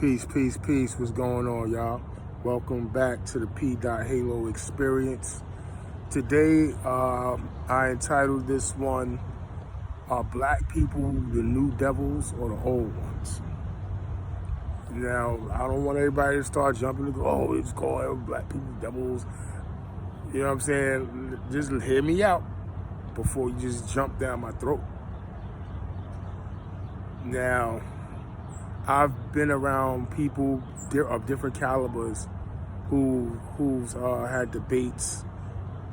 Peace, peace, peace. What's going on, y'all? Welcome back to the P.Halo Experience. Today, I entitled this one, Are Black People the New Devils or the Old Ones? Now, I don't want everybody to start jumping and go, oh, it's called Black People Devils. You know what I'm saying? Just hear me out before you just jump down my throat. Now, I've been around people of different calibers who's had debates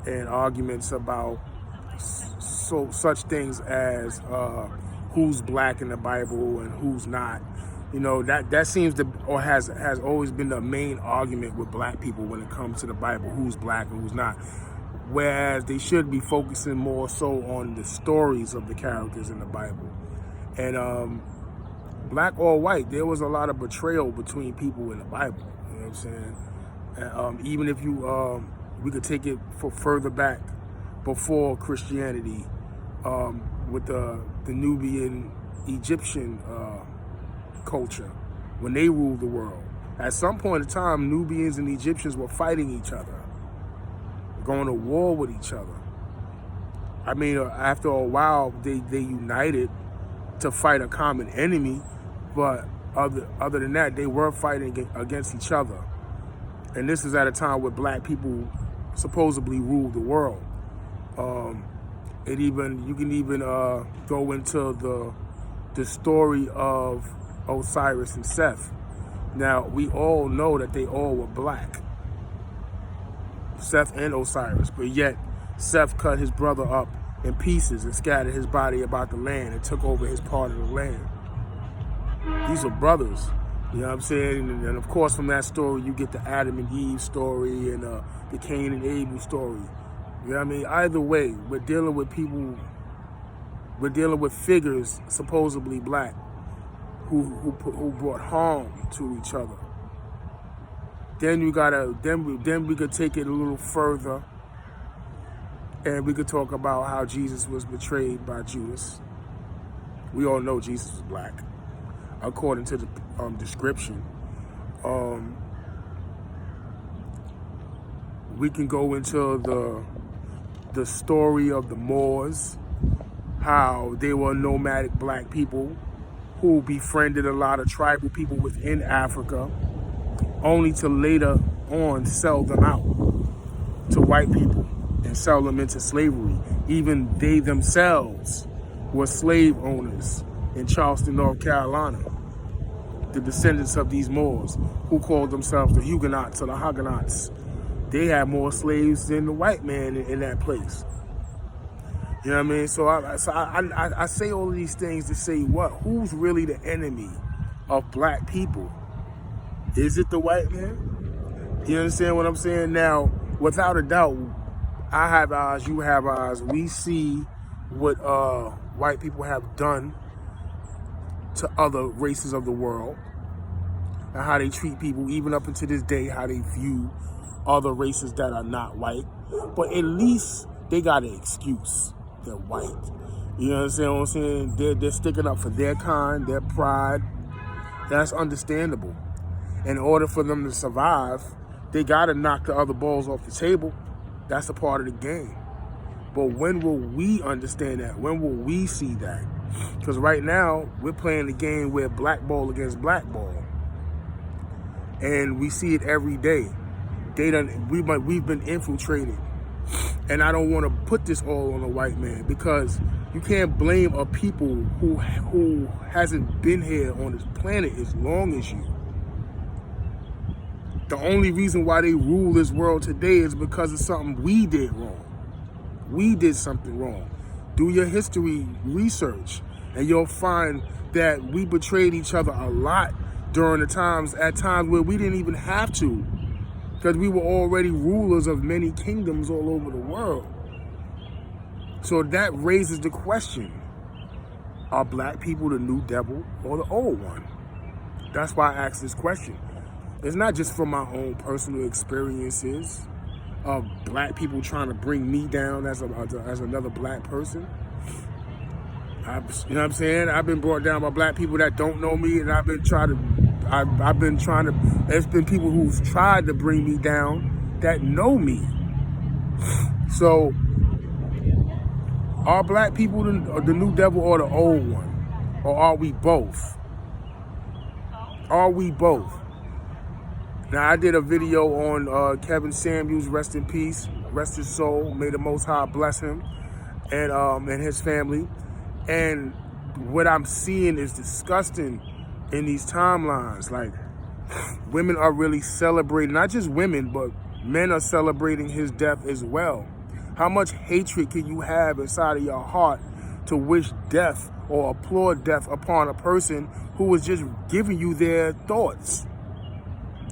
and arguments about such things as who's black in the Bible and who's not. You know, that seems to, or has always been the main argument with black people when it comes to the Bible, who's black and who's not. Whereas they should be focusing more so on the stories of the characters in the Bible. And black or white, there was a lot of betrayal between people in the Bible. You know what I'm saying? And, even if you, we could take it for further back before Christianity, with the Nubian Egyptian culture, when they ruled the world. At some point in time, Nubians and Egyptians were fighting each other, going to war with each other. I mean, after a while, they united to fight a common enemy, but other than that, they were fighting against each other. And this is at a time where black people supposedly ruled the world. You can even go into the story of Osiris and Seth. Now, we all know that they all were black, Seth and Osiris, but yet Seth cut his brother up in pieces and scattered his body about the land and took over his part of the land. These are brothers, you know what I'm saying? And of course, from that story, you get the Adam and Eve story and the Cain and Abel story. You know what I mean? Either way, we're dealing with people, we're dealing with figures supposedly black who brought harm to each other. Then we could take it a little further, and we could talk about how Jesus was betrayed by Judas. We all know Jesus was black, according to the description. We can go into the story of the Moors, how they were nomadic black people who befriended a lot of tribal people within Africa, only to later on sell them out to white people and sell them into slavery. Even they themselves were slave owners in Charleston, North Carolina. The descendants of these Moors, who called themselves the Huguenots or the Huguenots, they had more slaves than the white man in that place. You know what I mean? So I say all of these things to say what? Who's really the enemy of black people? Is it the white man? You understand what I'm saying? Now, without a doubt, I have eyes, you have eyes. We see what white people have done to other races of the world and how they treat people, even up until this day, how they view other races that are not white. But at least they got an excuse. They're white. You know what I'm saying? They're sticking up for their kind, their pride. That's understandable. In order for them to survive, they got to knock the other balls off the table. That's a part of the game. But when will we understand that? When will we see that? Because right now, we're playing the game where black ball against black ball. And we see it every day. We've been infiltrated. And I don't want to put this all on a white man, because you can't blame a people who hasn't been here on this planet as long as you. The only reason why they rule this world today is because of something we did wrong. We did something wrong. Do your history research, and you'll find that we betrayed each other a lot during at times where we didn't even have to, because we were already rulers of many kingdoms all over the world. So that raises the question, are black people the new devil or the old one? That's why I asked this question. It's not just from my own personal experiences of black people trying to bring me down as another black person. You know what I'm saying? I've been brought down by black people that don't know me, and I've been trying to I've been trying to, there's been people who've tried to bring me down that know me. So, are black people the new devil or the old one? Or are we both? Are we both? Now, I did a video on Kevin Samuels, rest in peace, rest his soul, may the Most High bless him, and his family. And what I'm seeing is disgusting in these timelines. Like, women are really celebrating, not just women, but men are celebrating his death as well. How much hatred can you have inside of your heart to wish death or applaud death upon a person who was just giving you their thoughts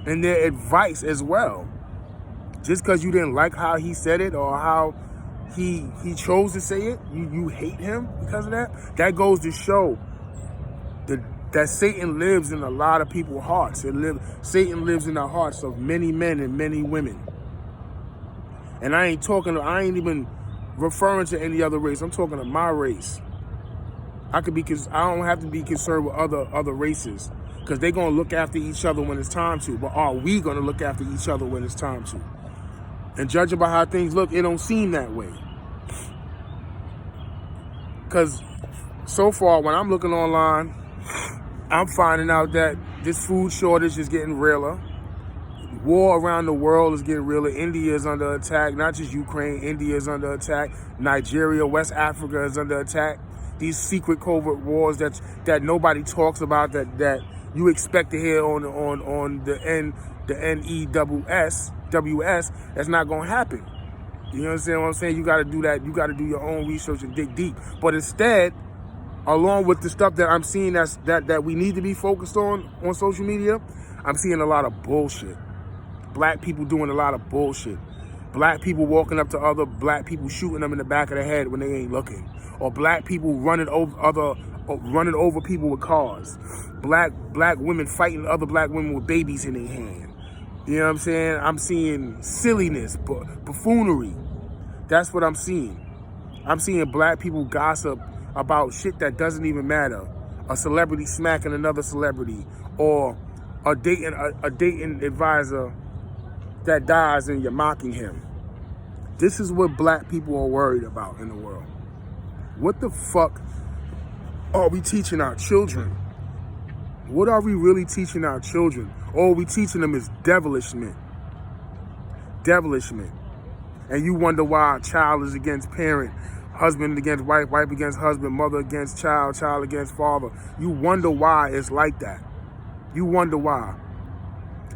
and their advice as well? Just because you didn't like how he said it or how he chose to say it, you hate him because of that? That goes to show that Satan lives in a lot of people's hearts. Satan lives in the hearts of many men and many women. And I ain't even referring to any other race. I'm talking to my race. I don't have to be concerned with other races, because they're going to look after each other when it's time to. But are we going to look after each other when it's time to? And judging by how things look, it don't seem that way. Because so far, when I'm looking online, I'm finding out that this food shortage is getting realer. War around the world is getting realer. India is under attack. Not just Ukraine. India is under attack. Nigeria, West Africa is under attack. These secret covert wars that nobody talks about, that you expect to hear on the NEWS, that's not going to happen. You understand what I'm saying? You got to do that. You got to do your own research and dig deep. But instead, along with the stuff that I'm seeing that we need to be focused on social media, I'm seeing a lot of bullshit. Black people doing a lot of bullshit. Black people walking up to other black people, shooting them in the back of the head when they ain't looking. Or black people running over people with cars. Black women fighting other black women with babies in their hand. You know what I'm saying? I'm seeing silliness, buffoonery. That's what I'm seeing. I'm seeing black people gossip about shit that doesn't even matter. A celebrity smacking another celebrity, or a dating advisor that dies and you're mocking him. This is what black people are worried about in the world. What the fuck are we teaching our children? What are we really teaching our children? All we teaching them is devilishment. Devilishment. And you wonder why a child is against parent, husband against wife, wife against husband, mother against child, child against father. You wonder why it's like that. You wonder why.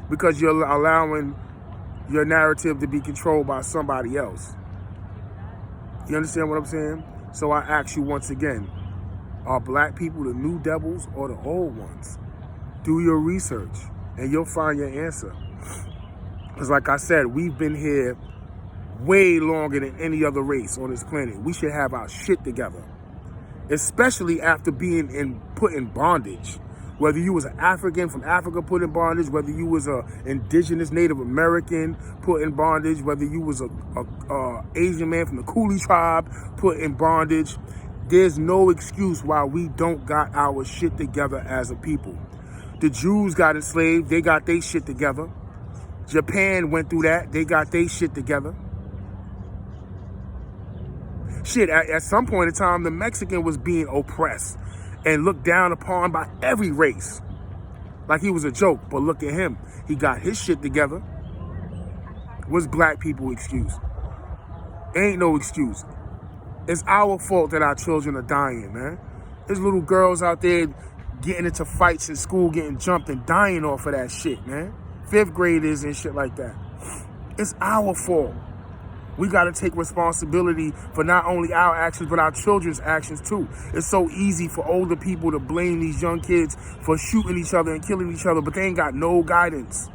Because you're allowing your narrative to be controlled by somebody else. You understand what I'm saying? So I ask you once again, are black people the new devils or the old ones? Do your research and you'll find your answer. Because like I said, we've been here way longer than any other race on this planet. We should have our shit together. Especially after being put in bondage. Whether you was an African from Africa put in bondage, whether you was a indigenous Native American put in bondage, whether you was a Asian man from the Coolie tribe put in bondage, there's no excuse why we don't got our shit together as a people. The Jews got enslaved, they got their shit together. Japan went through that, they got their shit together. Shit, at some point in time, the Mexican was being oppressed and looked down upon by every race. Like he was a joke, but look at him. He got his shit together. What's black people's excuse? Ain't no excuse. It's our fault that our children are dying, man. There's little girls out there getting into fights in school, getting jumped and dying off of that shit, man. 5th graders and shit like that. It's our fault. We got to take responsibility for not only our actions, but our children's actions too. It's so easy for older people to blame these young kids for shooting each other and killing each other, but they ain't got no guidance.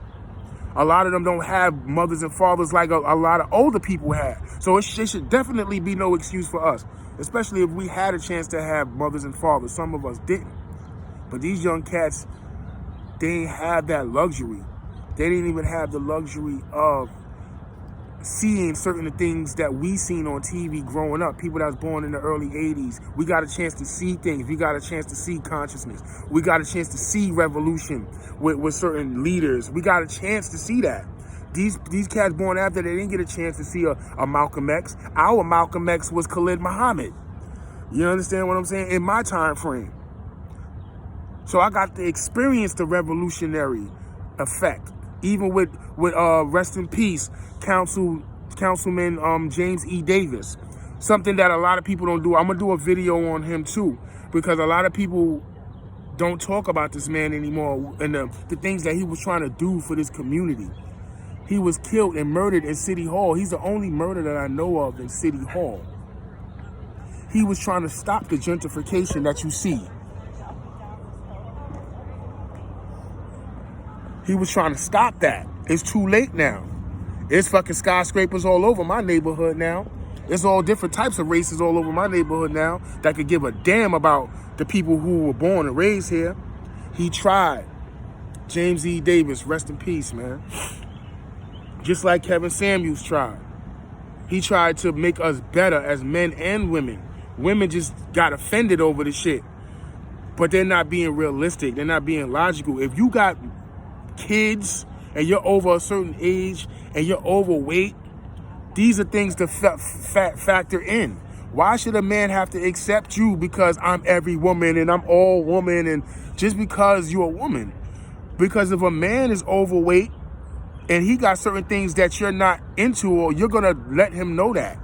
A lot of them don't have mothers and fathers like a lot of older people had. So it should definitely be no excuse for us, especially if we had a chance to have mothers and fathers. Some of us didn't. But these young cats, they ain't have that luxury. They didn't even have the luxury of seeing certain things that we seen on TV growing up. People that was born in the early 80s. We got a chance to see things. We got a chance to see consciousness. We got a chance to see revolution with certain leaders. We got a chance to see that. These cats born after, they didn't get a chance to see a Malcolm X. Our Malcolm X was Khalid Muhammad. You understand what I'm saying? In my time frame. So I got to experience the revolutionary effect. Even with rest in peace, Councilman James E. Davis. Something that a lot of people don't do. I'm going to do a video on him too, because a lot of people don't talk about this man anymore and the things that he was trying to do for this community. He was killed and murdered in City Hall. He's the only murder that I know of in City Hall. He was trying to stop the gentrification that you see. He was trying to stop that. It's too late now. It's fucking skyscrapers all over my neighborhood now. It's all different types of races all over my neighborhood now that could give a damn about the people who were born and raised here. He tried. James E. Davis, rest in peace, man. Just like Kevin Samuels tried. He tried to make us better as men and women. Women just got offended over the shit. But they're not being realistic. They're not being logical. If you got kids and you're over a certain age and you're overweight, these are things to factor in. Why should a man have to accept you because I'm every woman and I'm all woman, and just because you're a woman? Because if a man is overweight and he got certain things that you're not into, or you're going to let him know that.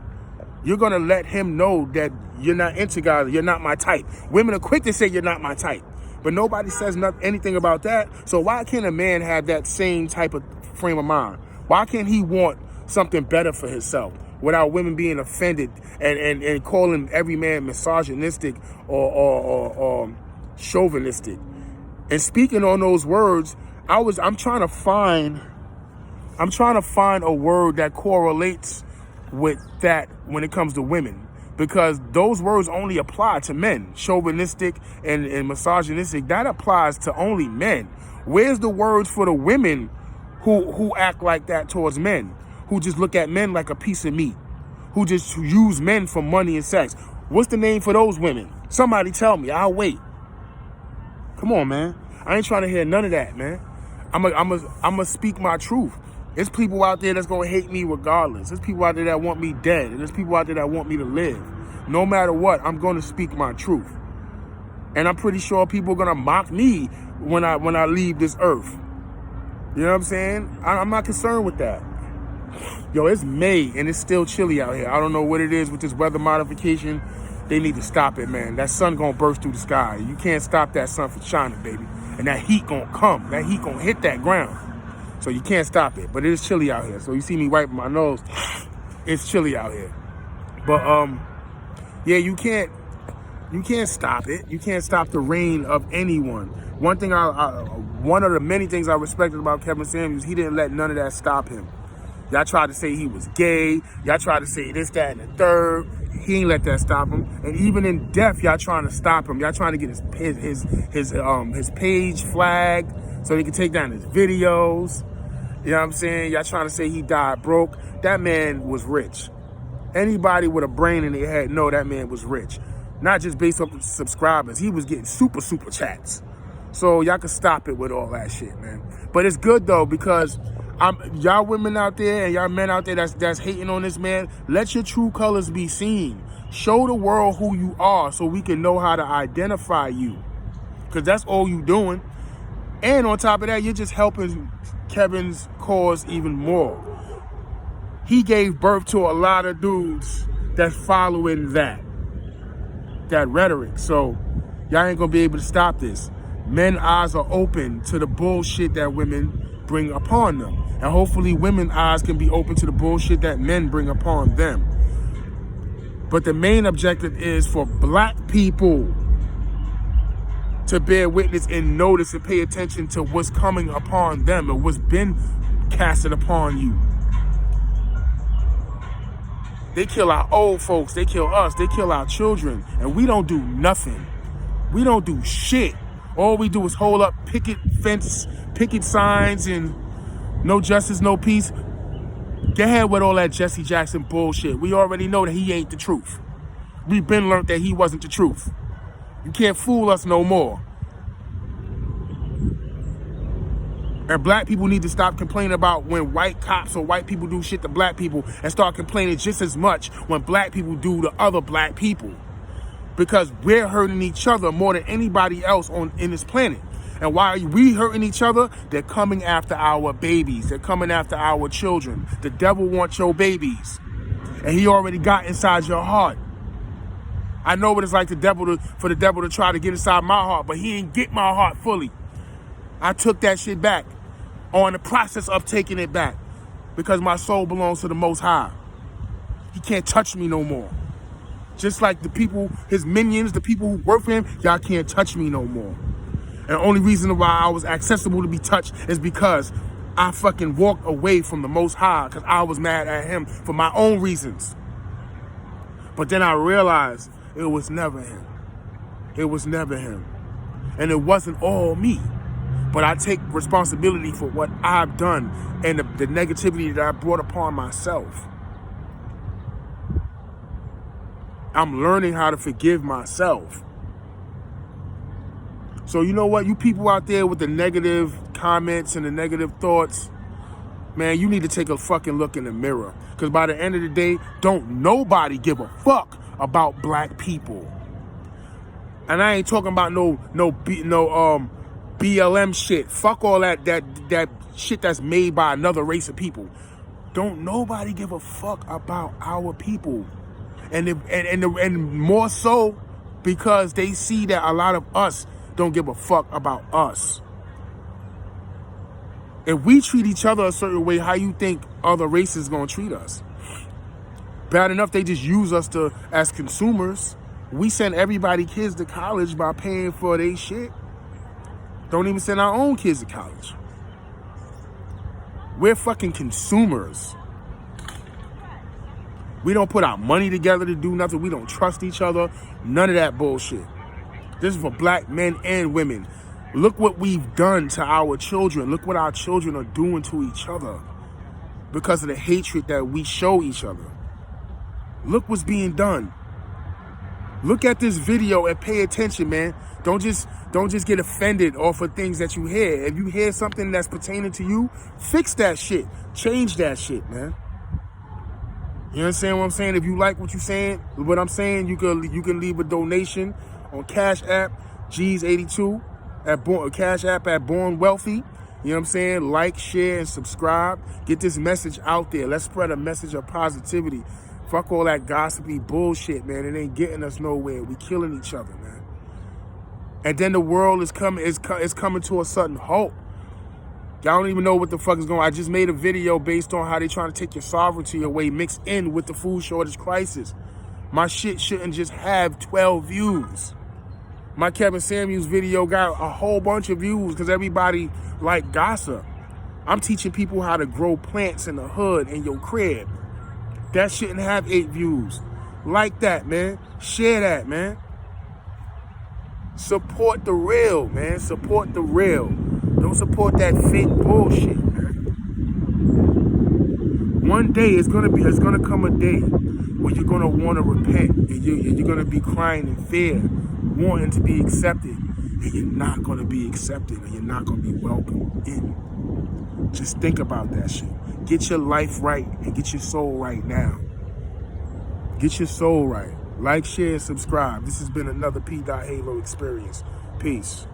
You're going to let him know that you're not into guys, you're not my type. Women are quick to say you're not my type. But nobody says anything about that. So why can't a man have that same type of frame of mind? Why can't he want something better for himself without women being offended and calling every man misogynistic or chauvinistic? And speaking on those words, I'm trying to find a word that correlates with that when it comes to women. Because those words only apply to men. Chauvinistic and misogynistic, that applies to only men. Where's the words for the women who act like that towards men? Who just look at men like a piece of meat? Who just use men for money and sex? What's the name for those women? Somebody tell me, I'll wait. Come on, man. I ain't trying to hear none of that, man. I'ma speak my truth. There's people out there that's going to hate me regardless. There's people out there that want me dead. And there's people out there that want me to live. No matter what, I'm going to speak my truth. And I'm pretty sure people are going to mock me when I leave this earth. You know what I'm saying? I'm not concerned with that. Yo, it's May and it's still chilly out here. I don't know what it is with this weather modification. They need to stop it, man. That sun going to burst through the sky. You can't stop that sun from shining, baby. And that heat going to come. That heat going to hit that ground. So you can't stop it, but it is chilly out here. So you see me wiping my nose, it's chilly out here. But yeah, you can't stop it. You can't stop the reign of anyone. One of the many things I respected about Kevin Samuels, he didn't let none of that stop him. Y'all tried to say he was gay. Y'all tried to say this, that, and the third. He ain't let that stop him. And even in death, y'all trying to stop him. Y'all trying to get his page flagged so he can take down his videos. You know what I'm saying? Y'all trying to say he died broke. That man was rich. Anybody with a brain in their head know that man was rich. Not just based on subscribers. He was getting super chats. So y'all can stop it with all that shit, man. But it's good though, because y'all women out there and y'all men out there that's hating on this man, let your true colors be seen. Show the world who you are so we can know how to identify you. Because that's all you doing. And on top of that, you're just helping Kevin's cause even more. He gave birth to a lot of dudes that's following that rhetoric. So y'all ain't gonna be able to stop this. Men's eyes are open to the bullshit that women bring upon them. And hopefully women's eyes can be open to the bullshit that men bring upon them. But the main objective is for black people to bear witness and notice and pay attention to what's coming upon them and what's been casted upon you. They kill our old folks, they kill us, they kill our children, and we don't do nothing. We don't do shit. All we do is hold up picket signs and no justice, no peace. Get ahead with all that Jesse Jackson bullshit. We already know that he ain't the truth. We've been learned that he wasn't the truth. You can't fool us no more. And black people need to stop complaining about when white cops or white people do shit to black people and start complaining just as much when black people do to other black people. Because we're hurting each other more than anybody else in this planet. And why are we hurting each other? They're coming after our babies. They're coming after our children. The devil wants your babies. And he already got inside your heart. I know what it's like for the devil to try to get inside my heart, but he ain't get my heart fully. I took that shit back, or in the process of taking it back, because my soul belongs to the Most High. He can't touch me no more. Just like the people, his minions, the people who work for him, y'all can't touch me no more. And the only reason why I was accessible to be touched is because I fucking walked away from the Most High because I was mad at him for my own reasons. But then I realized it was never him. It was never him. And it wasn't all me. But I take responsibility for what I've done and the negativity that I brought upon myself. I'm learning how to forgive myself. So you know what? You people out there with the negative comments and the negative thoughts, man, you need to take a fucking look in the mirror. Because by the end of the day, don't nobody give a fuck about black people. And I ain't talking about no BLM shit. Fuck all that shit that's made by another race of people. Don't nobody give a fuck about our people. And more so because they see that a lot of us don't give a fuck about us. If we treat each other a certain way, how you think other races gonna treat us? Bad enough they just use us as consumers. We send everybody kids to college by paying for their shit. Don't even send our own kids to college. We're fucking consumers. We don't put our money together to do nothing. We don't trust each other. None of that bullshit. This is for black men and women. Look what we've done to our children. Look what our children are doing to each other because of the hatred that we show each other. Look what's being done. Look at this video and pay attention, man. Don't just get offended off of things that you hear. If you hear something that's pertaining to you, fix that shit. Change that shit, man. You understand what I'm saying? If you like what I'm saying, you can leave a donation on Cash App, G's82, Cash App at Born Wealthy. You know what I'm saying? Like, share, and subscribe. Get this message out there. Let's spread a message of positivity. Fuck all that gossipy bullshit, man. It ain't getting us nowhere. We killing each other, man. And then the world is coming to a sudden halt. Y'all don't even know what the fuck is going on. I just made a video based on how they trying to take your sovereignty away, mixed in with the food shortage crisis. My shit shouldn't just have 12 views. My Kevin Samuels video got a whole bunch of views because everybody like gossip. I'm teaching people how to grow plants in the hood in your crib. That shouldn't have 8 views. Like that, man. Share that, man. Support the real, man. Support the real. Don't support that fake bullshit, man. One day it's gonna come a day where you're gonna want to repent and you're gonna be crying in fear, wanting to be accepted, and you're not gonna be accepted and you're not gonna be welcome in. Just think about that shit. Get your life right and get your soul right now. Get your soul right. Like, share, and subscribe. This has been another P. Halo experience. Peace.